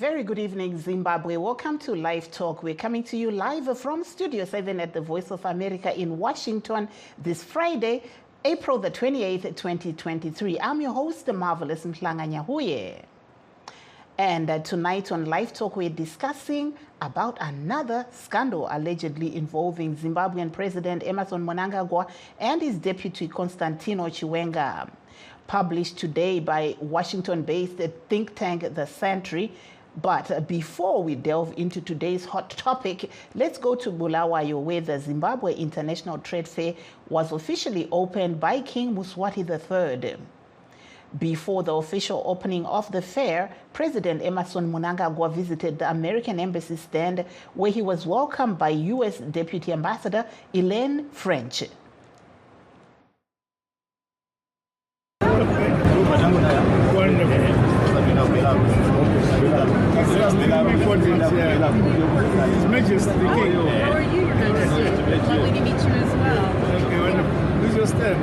very good evening, Zimbabwe. Welcome to Live Talk. We're coming to you live from Studio 7 at the Voice of America in Washington this Friday, April the 28th, 2023. I'm your host, the Marvelous Mhlanga-Nyahuye. And tonight on Live Talk, we're discussing about another scandal allegedly involving Zimbabwean President Emmerson Mnangagwa and his deputy Constantino Chiwenga. Published today by Washington-based think tank The Sentry. But before we delve into today's hot topic, let's go to Bulawayo, where the Zimbabwe International Trade Fair was officially opened by King Mswati III. Before the official opening of the fair, President Emmerson Mnangagwa visited the American Embassy stand, where he was welcomed by U.S. Deputy Ambassador Elaine French. Lovely to meet you as well. Okay, wonderful. Please just stand.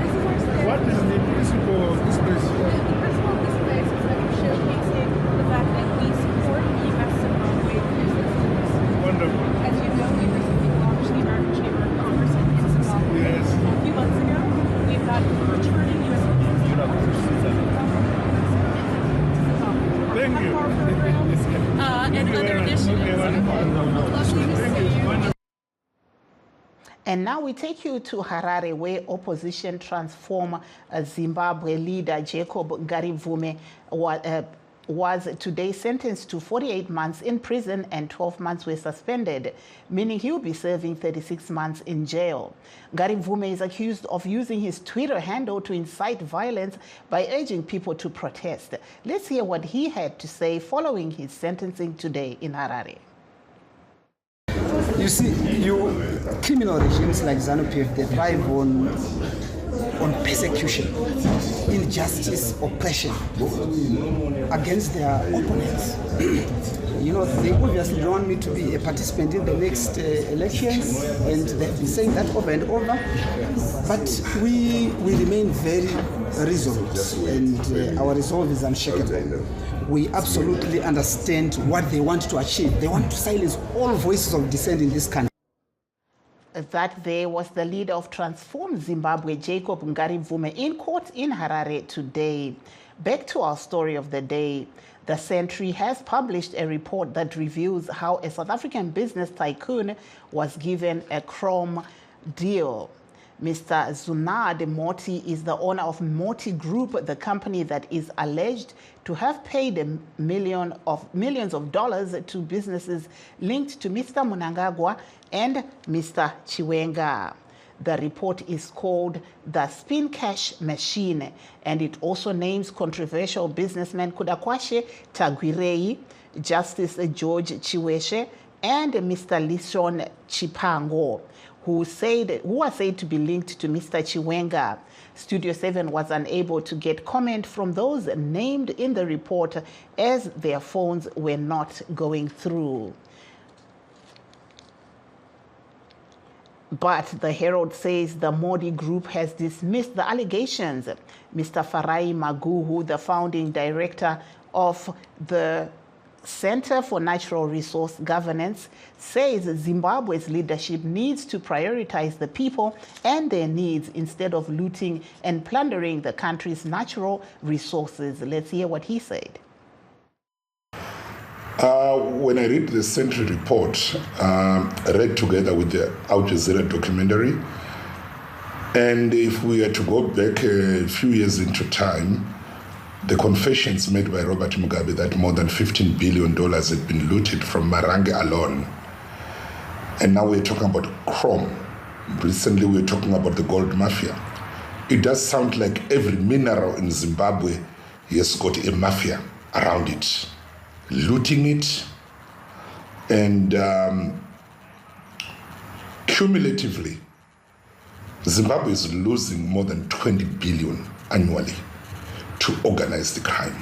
What is the principle of this place? The principle of this place is that we're showcasing the fact that we support U.S. Zimbabwe businesses. Wonderful. As you know, we recently launched the American Chamber of Commerce in Zimbabwe. Yes. A few months ago, we've got returning U.S. Thank you. And other initiatives. Lovely to see you. And now we take you to Harare, where opposition transform Zimbabwe leader Jacob Ngarivume was today sentenced to 48 months in prison and 12 months were suspended, meaning he will be serving 36 months in jail. Ngarivume is accused of using his Twitter handle to incite violence by urging people to protest. Let's hear what he had to say following his sentencing today in Harare. You see, criminal regimes like ZANU-PF, they thrive on persecution, injustice, oppression against their opponents. You know, they obviously don't want me to be a participant in the next elections, and they've been saying that over and over. But we remain very resolute, and our resolve is unshakable. We absolutely understand what they want to achieve. They want to silence all voices of dissent in this country. That there was the leader of Transform Zimbabwe, Jacob Ngarivume, in court in Harare today. Back to our story of the day. The Sentry has published a report that reveals how a South African business tycoon was given a chrome deal. Mr. Zunad Moti is the owner of Moti Group, the company that is alleged to have paid millions of dollars to businesses linked to Mr. Mnangagwa and Mr. Chiwenga. The report is called the Spin Cash Machine, and it also names controversial businessman Kudakwashe Tagwirei, Justice George Chiweshe, and Mr. Lison Chipango, who are said to be linked to Mr. Chiwenga. Studio 7 was unable to get comment from those named in the report as their phones were not going through. But the Herald says the Modi Group has dismissed the allegations. Mr. Farai Maguhu, the founding director of the Center for Natural Resource Governance, says Zimbabwe's leadership needs to prioritize the people and their needs instead of looting and plundering the country's natural resources. Let's hear what he said. When I read the Sentry report, read together with the Al Jazeera documentary, and if we were to go back a few years into time, the confessions made by Robert Mugabe that more than $15 billion had been looted from Marange alone. And now we're talking about chrome. Recently we're talking about the gold mafia. It does sound like every mineral in Zimbabwe has got a mafia around it, looting it, and cumulatively, Zimbabwe is losing more than 20 billion annually to organized crime.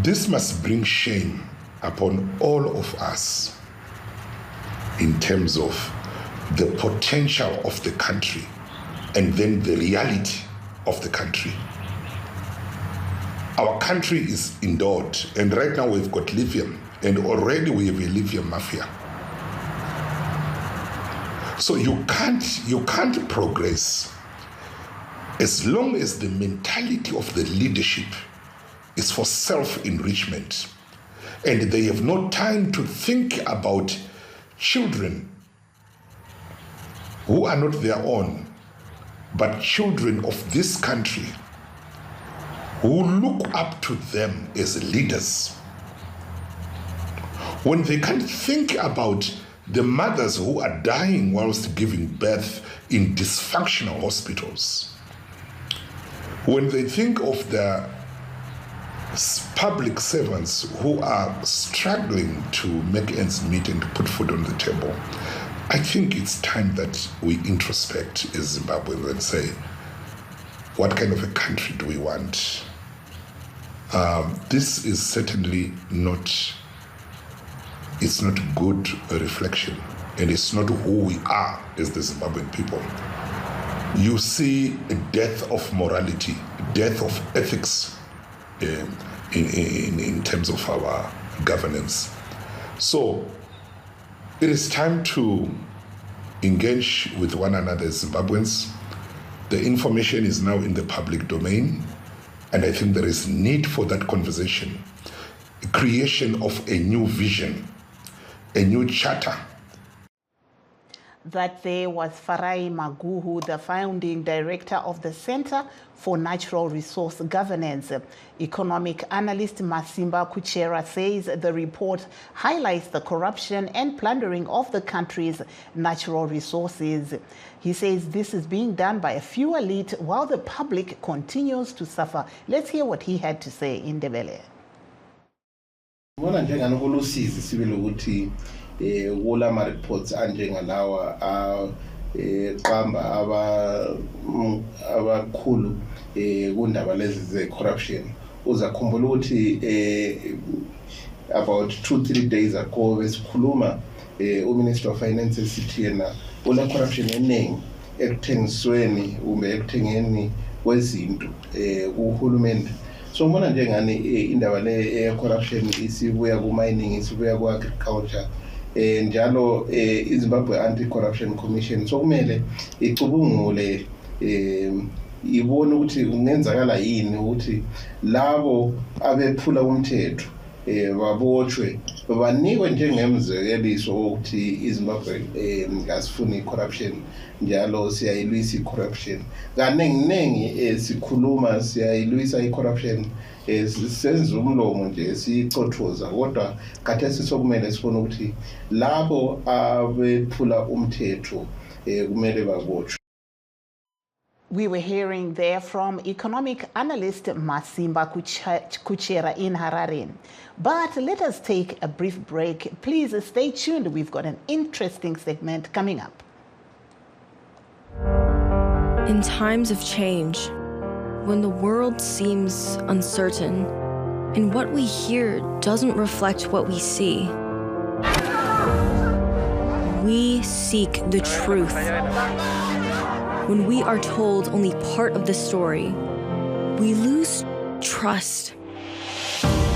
This must bring shame upon all of us in terms of the potential of the country and then the reality of the country. Our country is endowed, and right now we've got lithium, and already we have a lithium mafia. So you can't progress as long as the mentality of the leadership is for self-enrichment, and they have no time to think about children who are not their own, but children of this country who look up to them as leaders. When they can't think about the mothers who are dying whilst giving birth in dysfunctional hospitals, when they think of the public servants who are struggling to make ends meet and to put food on the table, I think it's time that we introspect as Zimbabweans and say, what kind of a country do we want? This is certainly not, it's not good reflection, and it's not who we are as the Zimbabwean people. You see a death of morality, death of ethics in terms of our governance. So it is time to engage with one another as Zimbabweans. The information is now in the public domain, and I think there is need for that conversation, creation of a new vision, a new charter. That there was Farai Maguhu, the founding director of the Center for Natural Resource Governance. Economic analyst Masimba Kuchera says the report highlights the corruption and plundering of the country's natural resources. He says this is being done by a few elite while the public continues to suffer. Let's hear what he had to say in Ndebele. Wula ma reports anjengalawa qamba abakhulu kundaba lezi ze corruption uzakhumbula ukuthi about 2-3 days ago besikhuluma uMinister of Finance esithi yena una corruption eningi ekuthengisweni kumbe ekuthengeni kwezinto kuhulumeni. So mbona njengani indaba le corruption isibuya ku mining isibuya ku agriculture njalo iZimbabwe Anti-Corruption Commission sokumele icubungule ibone ukuthi kungenzakala yini ukuthi labo abephula umthetho babotshwe banikwe njengemzekeliso ukuthi iZimbabwe ngasifuni corruption njalo siyayilwisa i-corruption kanengi sikhuluma siyayilwisa i-corruption senza umlomo nje sicothoza kodwa khathesi sokumele sifune ukuthi labo abephula umthetho kumele babotshwe. We were hearing there from economic analyst Masimba Kuchera in Harare. But let us take a brief break. Please stay tuned. We've got an interesting segment coming up. In times of change, when the world seems uncertain and what we hear doesn't reflect what we see, we seek the truth. When we are told only part of the story, we lose trust.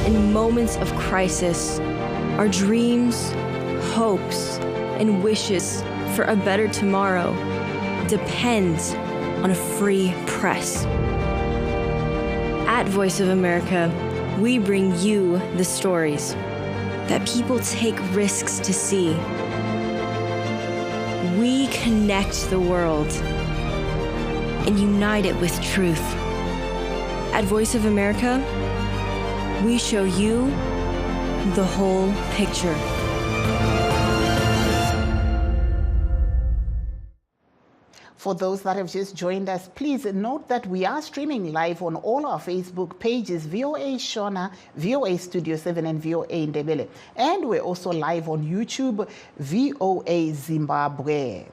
In moments of crisis, our dreams, hopes, and wishes for a better tomorrow depend on a free press. At Voice of America, we bring you the stories that people take risks to see. We connect the world and unite it with truth. At Voice of America, we show you the whole picture. For those that have just joined us, please note that we are streaming live on all our Facebook pages, VOA Shona, VOA Studio 7, and VOA Ndebele. And we're also live on YouTube, VOA Zimbabwe.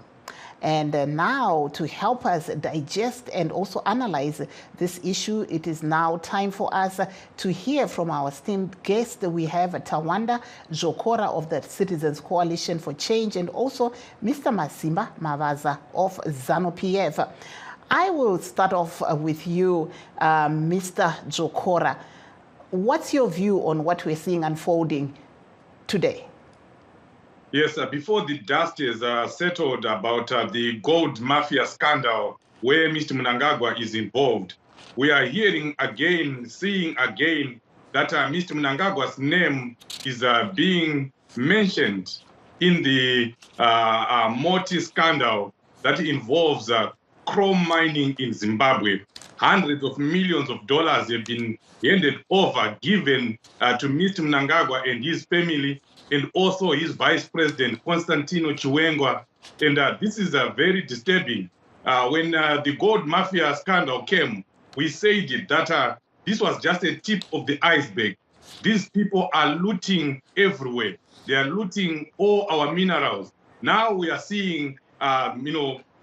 And now, to help us digest and also analyze this issue, it is now time for us to hear from our esteemed guest. We have Tawanda Jokora of the Citizens Coalition for Change and also Mr. Masimba Mavaza of ZANU-PF. I will start off with you, Mr. Jokora. What's your view on what we're seeing unfolding today? Yes, before the dust is settled about the gold mafia scandal where Mr. Mnangagwa is involved, we are hearing again, seeing again that Mr. Mnangagwa's name is being mentioned in the Moti scandal that involves chrome mining in Zimbabwe. Hundreds of millions of dollars have been handed over, given to Mr. Mnangagwa and his family, and also his vice president, Constantino Chiwengwa. And this is very disturbing. When the gold mafia scandal came, we said that this was just a tip of the iceberg. These people are looting everywhere. They are looting all our minerals. Now we are seeing,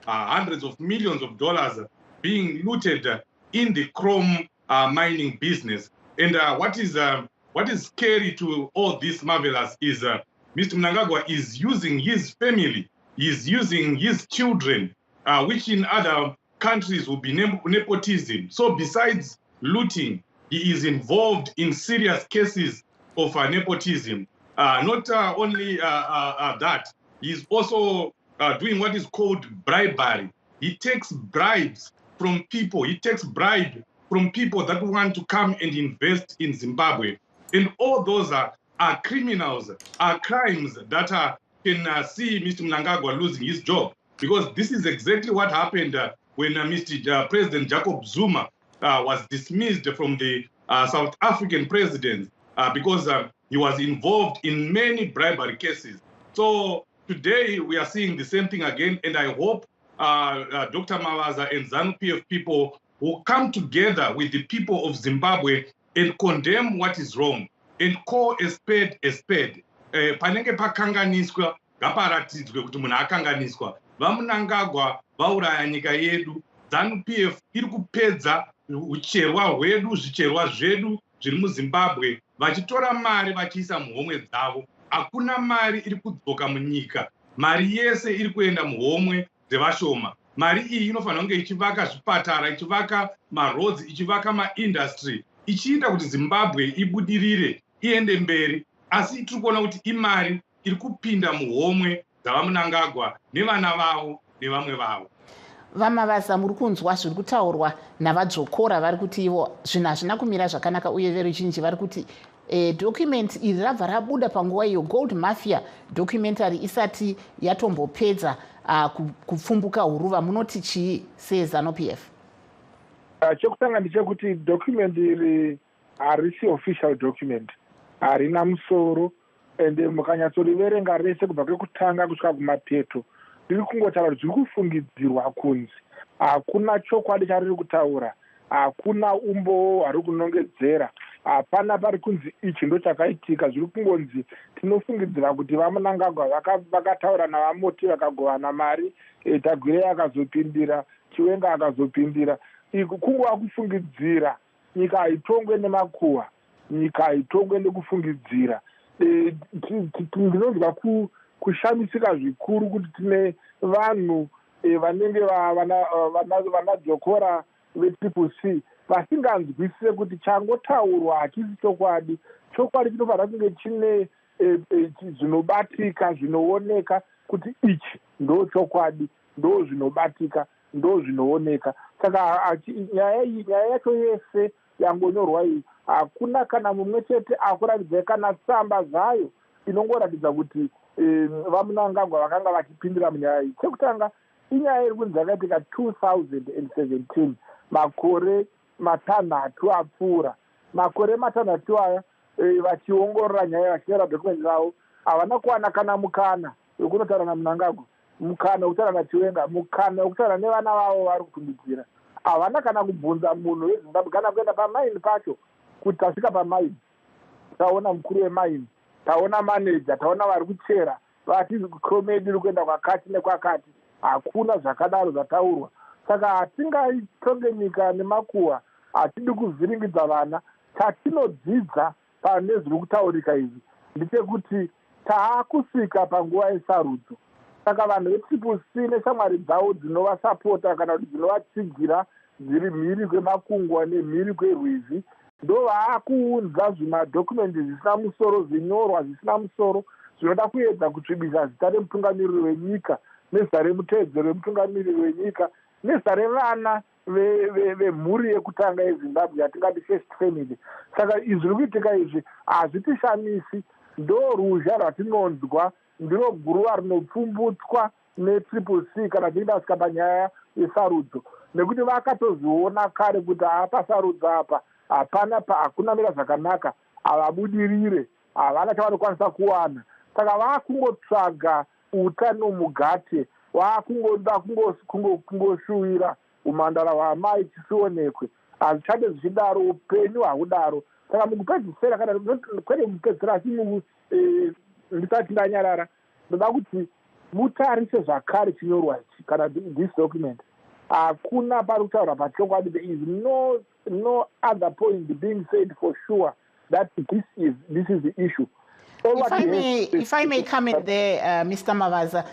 hundreds of millions of dollars being looted in the chrome mining business. And what is scary to all this marvelous is Mr. Mnangagwa is using his family, he's using his children, which in other countries will be nepotism. So besides looting, he is involved in serious cases of nepotism. Not only that, he's also doing what is called bribery. He takes bribes from people. He takes bribe from people that want to come and invest in Zimbabwe. And all those are criminals, are crimes that can see Mr. Mnangagwa losing his job. Because this is exactly what happened when Mr. President Jacob Zuma was dismissed from the South African president because he was involved in many bribery cases. So today we are seeing the same thing again, and I hope Dr. Mawaza and ZANU-PF people will come together with the people of Zimbabwe and condemn what is wrong and call a spade a spade. Panenge pakanganiswa ngaparatidzwe kuti munhu akanganiswa. VaMnangagwa vauraya nyika yedu. ZANU-PF iri kupedza ucherwa hwedu, zvicherwa zvedu zviri muZimbabwe, vachitora mari vachiisa muhomwe dzavo. Hakuna mari iri kudzoka munyika. Mari yese iri kuenda muhomwe dzevashoma. Mari iyi inofanira kunge ichivaka zvipatara, ichivaka maroads, ichivaka maindustry, ichiita kuti Zimbabwe ibudirire, iende mberi. Asi tiri kuona kuti imari iri kupinda muhomwe dzavaMnangagwa nevana vavo nevamwe vavo. VaMawaza, muri kunzwa zviri kutaurwa navadzokora vari kuti ivo zvinhu hazvina kumira zvakanaka, uye veruzhinji vari kuti document iri rabva rabuda panguva iyo gold mafia documentary isati yatombopedza kupfumbuka huruva. Munoti chii seZANU-PF? Chekutanga ndechekuti document iri harisi official document, harina musoro, ende mukanyatsoverenga rese kubva kwekutanga kusvika kumapeto riri kungotaura kuti zviri kufungidzirwa kunzi hakuna chokwadi chariri kutaura, hakuna umboo hwari kunongedzera, hapana pari kunzi ichi ndo chakaitika. Zviri kungonzi tinofungidzira kuti vaMnangagwa vakataura navaMoti vakagovana mari, Tagwirei akazopindira, Chiwenga akazopindira. Kungova kufungidzira. Nyika haitongwe nemakuhwa, nyika haitongwe nekufungidzira. Ndinonzwa kushamisika zvikuru kuti tine vanhu vanenge vanadzokora vetriple C vasinganzwisise kuti changotaurwa hachisi chokwadi. Chokwadi chinofanira kunge chine zvinobatika, zvinooneka kuti ichi ndo chokwadi, ndo zvinobatika, ndo zvinooneka. Saka nyaya yacho yese yangonyorwa iyi, hakuna kana mumwe chete akuratidza kana tsamba zvayo inongoratidza kuti vaMnangagwa vakanga vachipindira munyaya iyi. Chekutanga inyaya iri kunzi yakaitika 2017, makore matanhatu apfuura. Makore matanhatu aya vachiongorora nyaya, vachinyora dokumenti ravo, havana kuwana kana mukana wekunotaura naMnangagwa, mukana wekutaura naChiwenga, mukana wekutaura nevana vavo vari kufungidzira. Havana kana kubvunza munhu weZimbabwe kana kuenda pamaini pacho kuti tasvika pamaini taona mukuru wemaini, taona maneja, taona vari kuchera, vati chromedi iri kuenda kwakati nekwakati. Hakuna zvakadaro zvataurwa. Saka hatingaitonge nyika nemakuhwa, hatidi kuvhiringidza vana. Chatinodzidza pane zviri kutaurika izvi ndechekuti taakusvika panguva yesarudzo. Saka vanhu vetriple C neshamwari dzavo dzinovasapota kana kuti dzinovatsigira dziri mhiri kwemakungwa nemhiri kwerwizi ndo vaakuunza zvimadhokumendi zvisina musoro, zvinyorwa zvisina musoro, zvinoda kuedza kutsvibisa zita remutungamiriri wenyika nezita remuteedzero wemutungamiriri wenyika nezita revana vemhuri yekutanga yezimbabwe yatingati first family. Saka izvi zviri kuitika izvi hazvitishamisi, ndo ruzha rwatinonzwa, ndiro guruva rinopfumbutswa netriple C kana tichinge tasvika panyaya yesarudzo, nekuti vakatozviona kare kuti apa sarudzo apa hakuna mira zvakanaka, havabudirire, havana chavanokwanisa kuwana. Saka vakungotsvaga utano mugate, vakungoda kungoshuwira umhandara hwamai tisionekwe. Hazvichade zvichidaro, upenyu hahudaro. Saka mukupedzisira, kana kwete mukupedzisira, asi ndisati ndanyarara, ndoda kuti mutarise zvakare chinyorwa ichi kana this document. Hakuna pari kutaura pachokwadi. There is no other point being said for sure that this is the issue. If I may come in there, Mr. Mavaza,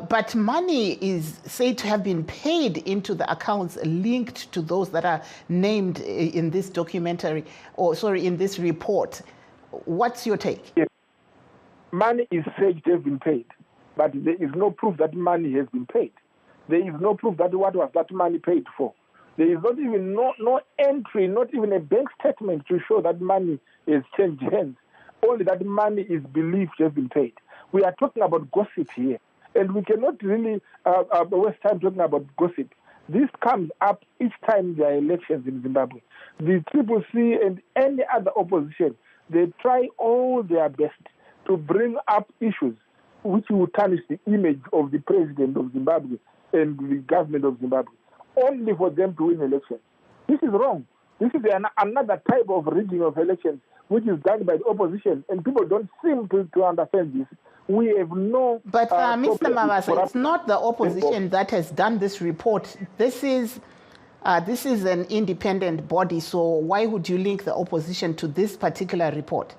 but money is said to have been paid into the accounts linked to those that are named in this documentary, in this report. What's your take? Yes. Money is said to have been paid, but there is no proof that money has been paid. There is no proof that what was that money paid for. There is not even no entry, not even a bank statement to show that money has changed hands. Only that money is believed to have been paid. We are talking about gossip here, and we cannot really waste time talking about gossip. This comes up each time there are elections in Zimbabwe. The Triple C and any other opposition, they try all their best to bring up issues which will tarnish the image of the president of Zimbabwe and the government of Zimbabwe, only for them to win elections. This is wrong. This is another type of rigging of elections, which is done by the opposition, and people don't seem to understand this. We have no... But Mr. Mavasa, it's not the opposition that has done this report. This is an independent body, so why would you link the opposition to this particular report?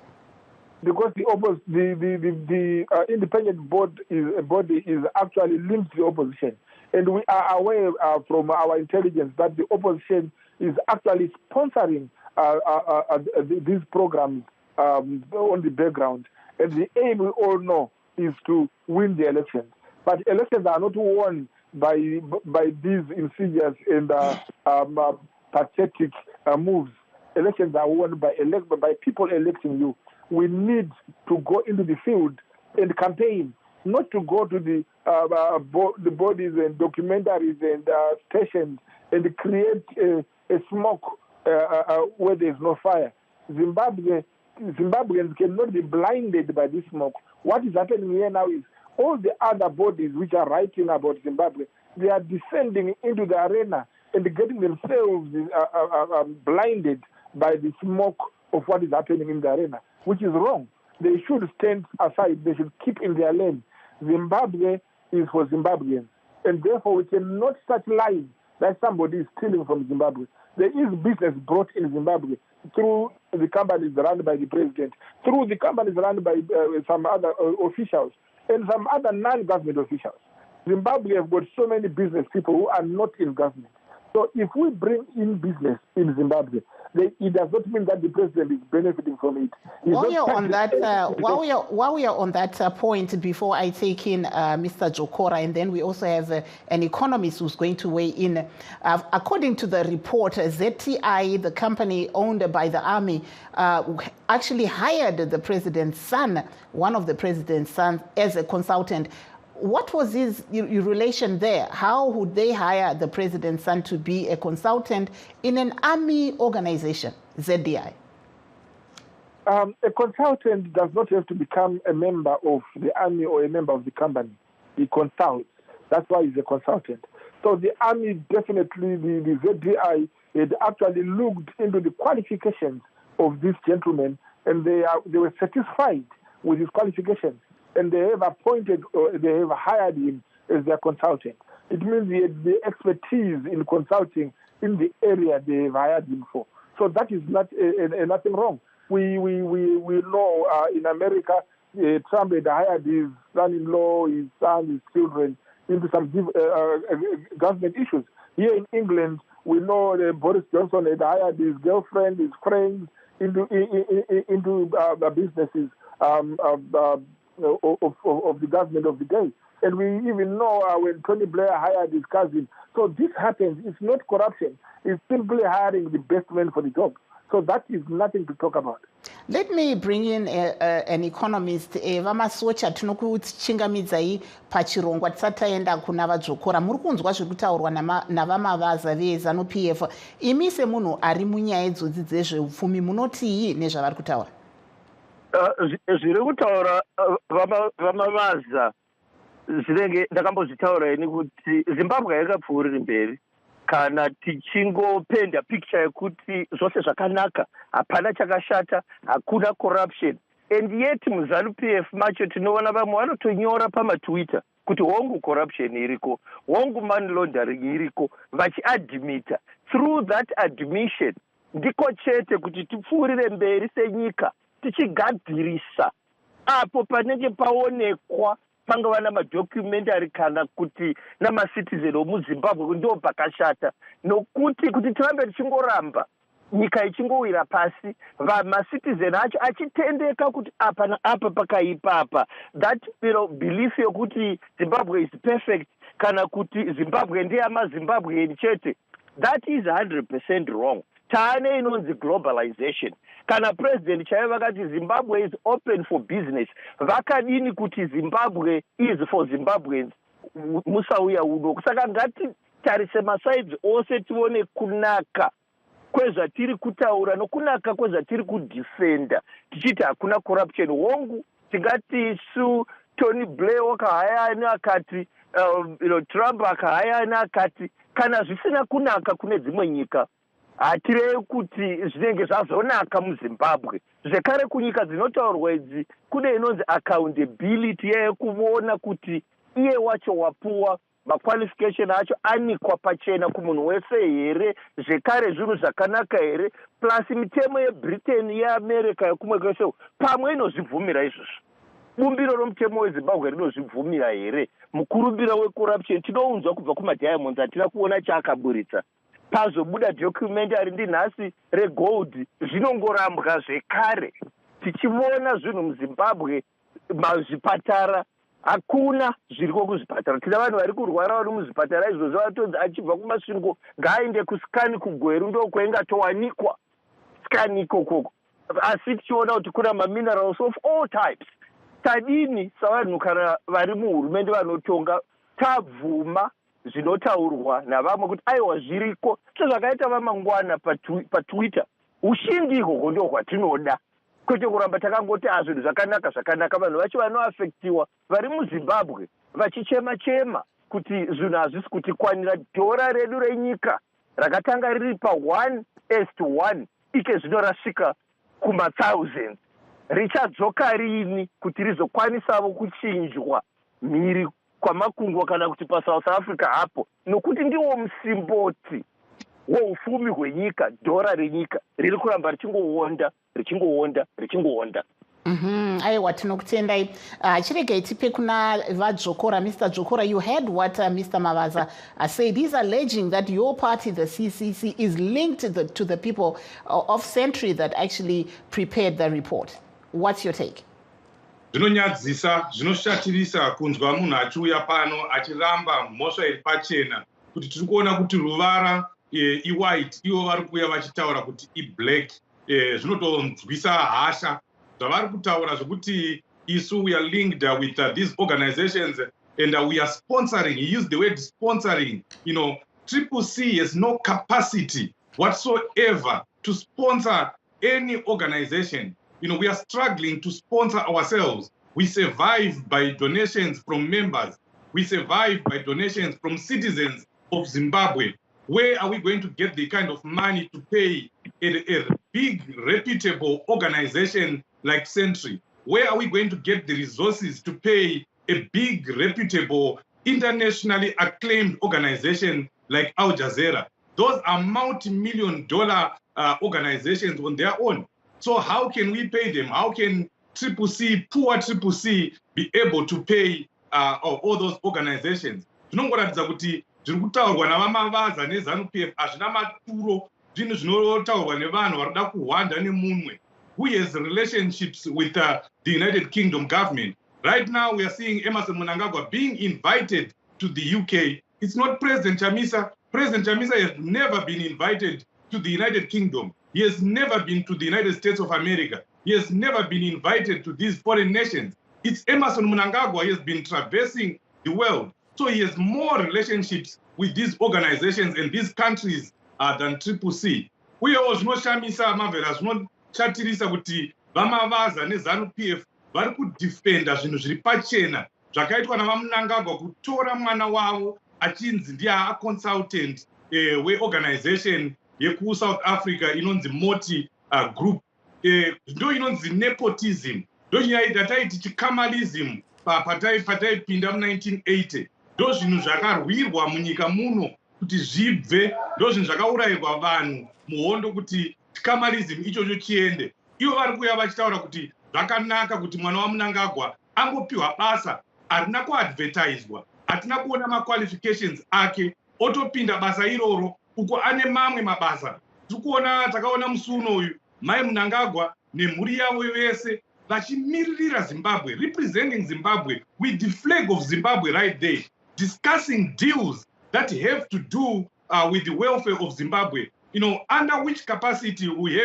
Because the independent body is actually linked to the opposition. And we are aware from our intelligence that the opposition is actually sponsoring these programs on the background. And the aim, we all know, is to win the elections. But elections are not won by these insidious and pathetic moves. Elections are won by people electing you. We need to go into the field and campaign, not to go to the bodies and documentaries and stations and create a smoke where there is no fire. Zimbabweans cannot be blinded by this smoke. What is happening here now is all the other bodies which are writing about Zimbabwe, they are descending into the arena and getting themselves blinded by the smoke of what is happening in the arena, which is wrong. They should stand aside. They should keep in their lane. Zimbabwe is for Zimbabweans, and therefore we cannot start lying that somebody is stealing from Zimbabwe. There is business brought in Zimbabwe through the companies run by the president, through the companies run by some other officials, and some other non-government officials. Zimbabwe have got so many business people who are not in government. So if we bring in business in Zimbabwe, it does not mean that the president is benefiting from it. While we are on that point, before I take in Mr. Jokora, and then we also have an economist who's going to weigh in. According to the report, ZTI, the company owned by the army, actually hired the president's son, one of the president's sons, as a consultant. What was his relation there? How would they hire the president's son to be a consultant in an army organization, ZDI? A consultant does not have to become a member of the army or a member of the company. He consults. That's why he's a consultant. So the army definitely, the ZDI, had actually looked into the qualifications of this gentleman, and they were satisfied with his qualifications. And they have appointed or they have hired him as their consultant. It means he had the expertise in consulting in the area they have hired him for. So that is not nothing wrong. We know in America, Trump had hired his son-in-law, his son, his children into some government issues. Here in England, We know Boris Johnson had hired his girlfriend, his friends into businesses of the government of the day. And we even know when Tony Blair hired his cousin. So this happens. It's not corruption. It's simply hiring the best man for the job. So that is nothing to talk about. Let me bring in an economist. Vamasocha tinokuchingamidzai pachirongwa tisati taenda kuna vadzokora. Muri kunzwa zviri kutaurwa navamavaza veZANU-PF. Imi semunhu ari munyaya idzodzi dzezveupfumi munotii nezvavari kutaura? Zviri kutaura vamavaza zvinenge ndakambozvitaura ini kuti Zimbabwe yakapfuurira mberi kana tichingopenda picture yekuti zvose zvakanaka, hapana chakashata, hakuna corruption. And yet muZANU-PF macho tinoona vamwe vanotonyora pamatwitter kuti hongu corruption iriko, hongu money laundering iriko, vachiadmita. Through that admission ndiko chete kuti tipfuurire mberi senyika tichigadzirisa apo panenge paonekwa pangava namadocumentary kana kuti namacitizen omuZimbabwe ndo pakashata, nokuti kuti tirambe tichingoramba nyika ichingowira pasi vamacitizen acho achitendeka kuti apa naapa pakaipapa, that belief yokuti Zimbabwe is perfect kana kuti Zimbabwe ndeyamaZimbabwean chete, that is 100% wrong. Taane inonzi globalization. Kana president chaiye vakati Zimbabwe is open for business, vakadini kuti Zimbabwe is for Zimbabweans musauya uno. Saka ngati tarise masides ose tione kunaka kwezvatiri kutaura nokunaka kwezvatiri kudefenda tichiti hakuna corruption. Hongu tingati su Tony Blair wakahayani akati Trump akahayani akati kana zvisina kunaka kune dzimwe nyika hatirei kuti zvinenge zvazonaka muZimbabwe. Zvekare kunyika dzinotaurwa idzi kune inonzi accountability yekuona kuti iye wacho wapuwa maqualification acho anikwa pachena kumunhu wese here, zvekare zvinhu zvakanaka here, plus mitemo yeBritain yeAmerica yekumwe kwese pamwe inozvibvumira izvozvo. Bumbiro romutemo weZimbabwe rinozvibvumira here. Mukurumbira wecorruption tinounzwa kubva kumaDiamonds, hatina kuona chaakaburitsa. Pazobuda documentary ndinhasi regold zvinongorambwa zvekare. Tichiona zvinhu muZimbabwe, mazvipatara hakuna zviriko kuzvipatara. Tina vanhu vari kurwara vari muzvipatara izvozvo vatonzi achibva kumasvingo ngaaende kuskani kugweru ndokwengatowanikwa skani ikokoko. Asi tichiona kuti kuna maminerals of all types. Tadini savanhu kana vari muhurumende vanotonga tabvuma zvinotaurwa navamwe kuti aiwa zviriko sezvakaita vamangwana patwitter. Ushindi ikoko ndo hwatinoda, kwete kuramba takangoti zvinhu zvakanaka. Vanhu vacho vanoafektiwa vari muZimbabwe vachichema kuti zvinhu hazvisi kutikwanira. Dhora redu renyika rakatanga riri pa1:1 ike zvino rasvika kuma1000. Richadzoka rini kuti rizokwanisawo kuchinjwa mhiri kwamakungwa kana kuti paSouth Africa hapo, nokuti ndiwo musimboti woufumi hwenyika. Dhora renyika riri kuramba richingoonda. Aiwa, tinokutendai. Chiregai tipe kuna vadzokora. Mr. Dzokora, you heard what Mr. Mavaza said. He's alleging that your party, the CCC, is linked to the people of Century that actually prepared the report. What's your take? Zvinonyadzisa, zvinoshatirisa kunzwa munhu achiuya pano achiramba mhosva iri pachena kuti tiri kuona kuti ruvara iwhite ivo vari kuuya vachitaura kuti iblack. Zvinotonzwisa hasha zvavari kutaura zvokuti isu we are linked with these organizations and we are sponsoring. He used the word sponsoring. Triple C has no capacity whatsoever to sponsor any organization. We are struggling to sponsor ourselves. We survive by donations from members. We survive by donations from citizens of Zimbabwe. Where are we going to get the kind of money to pay a big, reputable organization like Century? Where are we going to get the resources to pay a big, reputable, internationally acclaimed organization like Al Jazeera? Those are multi-million-dollar organizations on their own. So how can we pay them? How can Triple C, poor Triple C, be able to pay all those organizations? Zvinongoratidza kuti zviri kutaurwa navamavaza neZANU-PF hazvina maturo, zvinhu zvinotaurwa nevanhu vari kuda kuhwanda nemunwe who has relationships with the United Kingdom government. Right now, we are seeing Emmerson Mnangagwa being invited to the UK. It's not President Chamisa. President Chamisa has never been invited to the United Kingdom. He has never been to the United States of America. He has never been invited to these foreign nations. It's Emmerson Mnangagwa. He has been traversing the world. So he has more relationships with these organizations and these countries than CCC. Uyewo zvinoshamisa mavhera zvinochatirisa kuti vamavaza neZANU-PF vari kudhifenda zvinhu zviri pachena zvakaitwa navaMnangagwa kutora mwana wavo achinzi ndiye consultant weorganization yekuSouth Africa inonzi Moti Group. Ndo inonzi nepotism. Ndo chinoita taiti chikamalism pataipinda mu1980. Ndo zvinhu zvakarwirwa munyika muno kuti zvibve, ndo zvinhu zvakaurayirwa vanhu muhondo kuti chikamalism ichocho chiende. Ivo vari kuuya vachitaura kuti zvakanaka kuti mwana waMnangagwa angopiwa basa, harina kuadvertiswa, hatina kuona maqualifications ake, otopinda basa iroro uko ane mamwe mabasa. Takaona musuno uyu mai Mnangagwa nemhuri yavo vese vachimiririra Zimbabwe, representing Zimbabwe with the flag of Zimbabwe right there, discussing deals that have to do with the welfare of Zimbabwe. You know, under which capacity we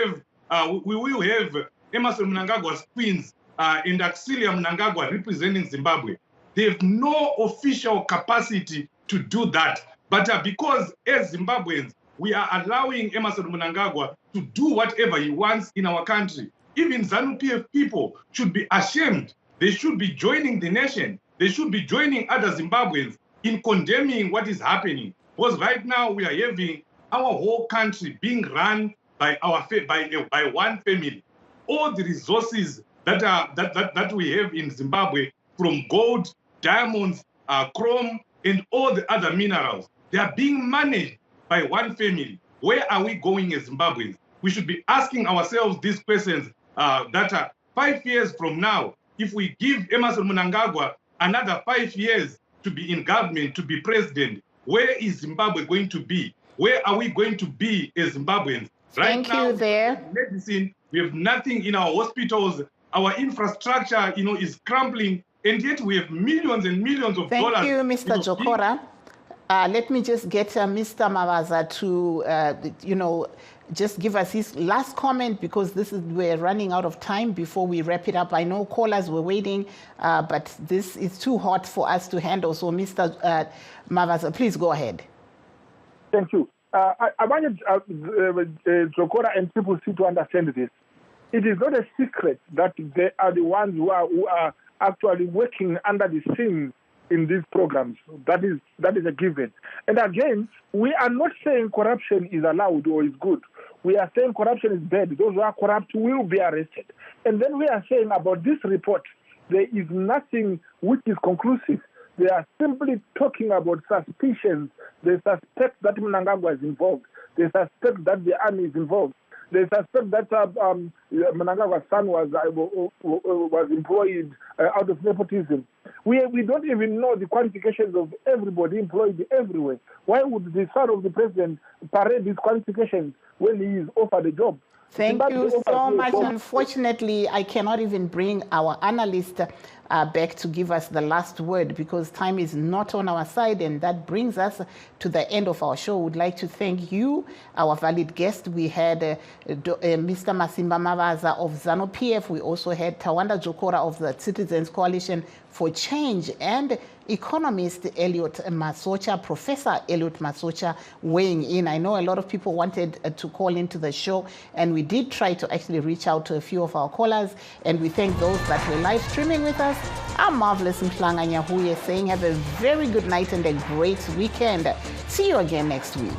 will have Emmerson Mnangagwa's twins and Auxilia Mnangagwa representing Zimbabwe. They have no official capacity to do that. But because as Zimbabweans, we are allowing Emmerson Mnangagwa to do whatever he wants in our country. Even ZANU-PF people should be ashamed. They should be joining the nation. They should be joining other Zimbabweans in condemning what is happening. Because right now we are having our whole country being run by one family. All the resources that we have in Zimbabwe, from gold, diamonds, chrome, and all the other minerals, they are being managed by one family. Where are we going as Zimbabweans? We should be asking ourselves these questions that 5 years from now, if we give Emmerson Mnangagwa another 5 years to be in government, to be president, where is Zimbabwe going to be? Where are we going to be as Zimbabweans? Thank you there. Medicine, we have nothing in our hospitals. Our infrastructure, is crumbling, and yet we have millions and millions of dollars. Thank you, Mr. Jokora. Let me just get Mr. Mavaza to, just give us his last comment, because we're running out of time before we wrap it up. I know callers were waiting, but this is too hot for us to handle. So, Mr. Mavaza, please go ahead. Thank you. I wanted Jokora and people to understand this. It is not a secret that they are the ones who are actually working under the scenes in these programs. That is a given. And again, we are not saying corruption is allowed or is good. We are saying corruption is bad. Those who are corrupt will be arrested. And then we are saying about this report, there is nothing which is conclusive. They are simply talking about suspicions. They suspect that Mnangagwa is involved. They suspect that the army is involved. They suspect that Mnangagwa's son was employed out of nepotism. We don't even know the qualifications of everybody employed everywhere. Why would the son of the president parade these qualifications when he is offered a job? Thank you so much. Unfortunately, I cannot even bring our analyst back to give us the last word, because time is not on our side, and that brings us to the end of our show. We'd like to thank you, our valid guest. We had Mr. Masimba Mavaza of ZANU-PF. We also had Tawanda Jokora of the Citizens Coalition for Change, and economist Elliot Masocha, Professor Elliot Masocha, weighing in. I know a lot of people wanted to call into the show, and we did try to actually reach out to a few of our callers, and we thank those that were live streaming with us. I'm Marvelous Mhlanga Nyahuye saying have a very good night and a great weekend. See you again next week.